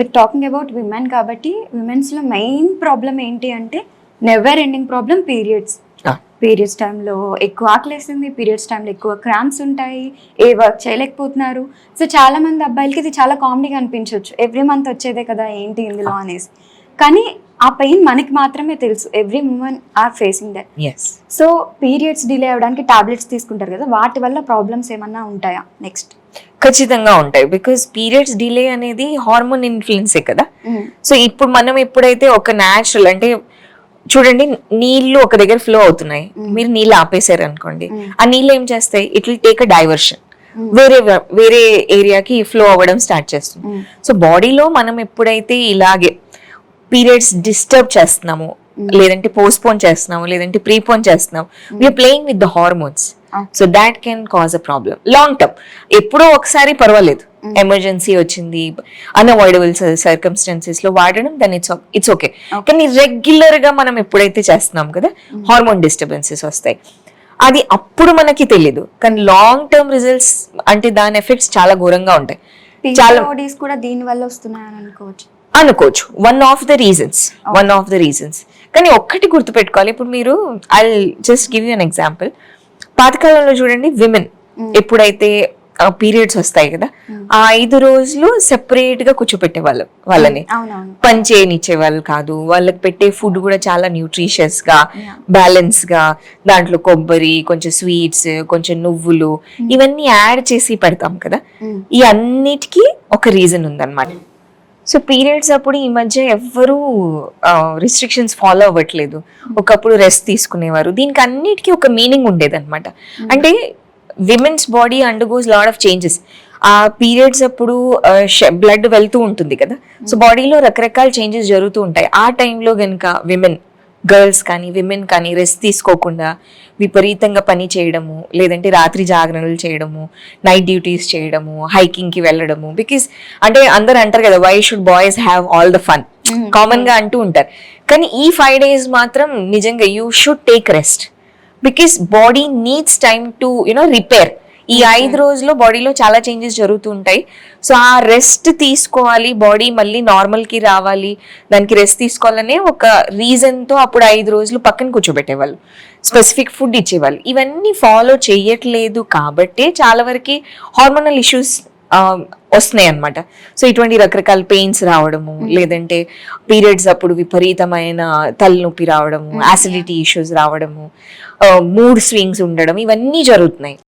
మీరు talking about women కాబట్టి విమెన్స్లో main problem ఏంటి అంటే never ending problem periods. Periods టైంలో ఎక్కువ ఆకలేస్తుంది, పీరియడ్స్ టైంలో ఎక్కువ క్రాంప్స్ ఉంటాయి, ఏ వర్క్ చేయలేకపోతున్నారు. సో చాలా మంది అబ్బాయిలకి ఇది చాలా కామెడీగా అనిపించవచ్చు, ఎవ్రీ మంత్ వచ్చేదే కదా ఏంటి ఇందులో అనేసి. కానీ ఆ పెయిన్ మనకి మాత్రమే తెలుసు. Every women are facing that. So periods delay అవ్వడానికి టాబ్లెట్స్ తీసుకుంటారు కదా, వాటి వల్ల ప్రాబ్లమ్స్ ఏమన్నా ఉంటాయా? నెక్స్ట్ ఖచ్చితంగా ఉంటాయి. బికాస్ పీరియడ్స్ డిలే అనేది హార్మోన్ ఇన్ఫ్లుయెన్సే కదా. సో ఇప్పుడు మనం ఎప్పుడైతే ఒక న్యాచురల్ అంటే చూడండి, నీళ్లు ఒక దగ్గర ఫ్లో అవుతున్నాయి, మీరు నీళ్ళు ఆపేశారు అనుకోండి, ఆ నీళ్ళు ఏం చేస్తాయి, it will take a diversion, వేరే ఏరియాకి ఫ్లో అవ్వడం స్టార్ట్ చేస్తుంది. సో బాడీలో మనం ఎప్పుడైతే ఇలాగే పీరియడ్స్ డిస్టర్బ్ చేస్తున్నాము, లేదంటే పోస్ట్పోన్ చేస్తున్నాము, లేదంటే ప్రీపోన్ చేస్తున్నాము, we're playing with the hormones. So that can cause a problem long term. ఎప్పుడో ఒకసారి పర్వాలేదు, ఎమర్జెన్సీ వచ్చింది, అన్అవాయిడబుల్ సర్కమ్స్టాన్సెస్ లో వాడడం, దాన్ని ఇట్స్ ఓకే. కానీ రెగ్యులర్ గా మనం ఎప్పుడైతే చేస్తున్నాం కదా, హార్మోన్ డిస్టర్బెన్సెస్ వస్తాయి. అది అప్పుడు మనకి తెలీదు, కానీ లాంగ్ టర్మ్ రిజల్ట్స్ అంటే దాని ఎఫెక్ట్స్ చాలా ఘోరంగా ఉంటాయి. చాలా కూడా దీని వల్ల వస్తున్నాయని అనుకోవచ్చు. One of the reasons. కానీ ఒక్కటి గుర్తుపెట్టుకోవాలి, ఇప్పుడు మీరు I just give you an example. పాతకాలంలో చూడండి, విమెన్ ఎప్పుడైతే పీరియడ్స్ వస్తాయి కదా, ఆ 5 రోజులు సెపరేట్ గా కూర్చోపెట్టేవాళ్ళు, వాళ్ళని పని చేయనిచ్చేవాళ్ళు కాదు. వాళ్ళకి పెట్టే ఫుడ్ కూడా చాలా న్యూట్రిషియస్ గా, బ్యాలెన్స్ గా, దాంట్లో కొబ్బరి, కొంచెం స్వీట్స్, కొంచెం నువ్వులు, ఇవన్నీ యాడ్ చేసి పెడతాం కదా. ఈ అన్నిటికీ ఒక రీజన్ ఉందన్నమాట. సో పీరియడ్స్ అప్పుడు ఈ మధ్య ఎవ్వరూ రిస్ట్రిక్షన్స్ ఫాలో అవ్వట్లేదు. ఒకప్పుడు రెస్ట్ తీసుకునేవారు. దీనికి అన్నిటికీ ఒక మీనింగ్ ఉండేది అనమాట. అంటే women's body undergoes lot of changes. ఆ పీరియడ్స్ అప్పుడు బ్లడ్ వెళ్తూ ఉంటుంది కదా, సో బాడీలో రకరకాల చేంజెస్ జరుగుతూ ఉంటాయి. ఆ టైంలో కనుక గర్ల్స్ కానీ విమెన్ కానీ రెస్ట్ తీసుకోకుండా విపరీతంగా పని చేయడము, లేదంటే రాత్రి జాగరణలు చేయడము, నైట్ డ్యూటీస్ చేయడము, హైకింగ్కి వెళ్ళడము. బికాస్ అంటే అందరు అంటారు కదా, why should boys have all the fun, common గా అంటూ ఉంటారు. కానీ ఈ 5 days మాత్రం నిజంగా you should take rest, because body needs time to repair. ఈ 5 రోజుల్లో బాడీలో చాలా చేంజెస్ జరుగుతూ ఉంటాయి. సో ఆ రెస్ట్ తీసుకోవాలి, బాడీ మళ్ళీ నార్మల్ కి రావాలి, దానికి రెస్ట్ తీసుకోవాలనే ఒక రీజన్ తో అప్పుడు 5 రోజులు పక్కన కూర్చోబెట్టేవాళ్ళు, స్పెసిఫిక్ ఫుడ్ ఇచ్చేవాళ్ళు. ఇవన్నీ ఫాలో చేయట్లేదు కాబట్టి చాలా వరకు హార్మోనల్ ఇష్యూస్ వస్తున్నాయి అనమాట. సో ఇటువంటి రకరకాల పెయిన్స్ రావడము, లేదంటే పీరియడ్స్ అప్పుడు విపరీతమైన తలనొప్పి రావడము, యాసిడిటీ ఇష్యూస్ రావడము, మూడ్ స్వింగ్స్ ఉండడం, ఇవన్నీ జరుగుతున్నాయి.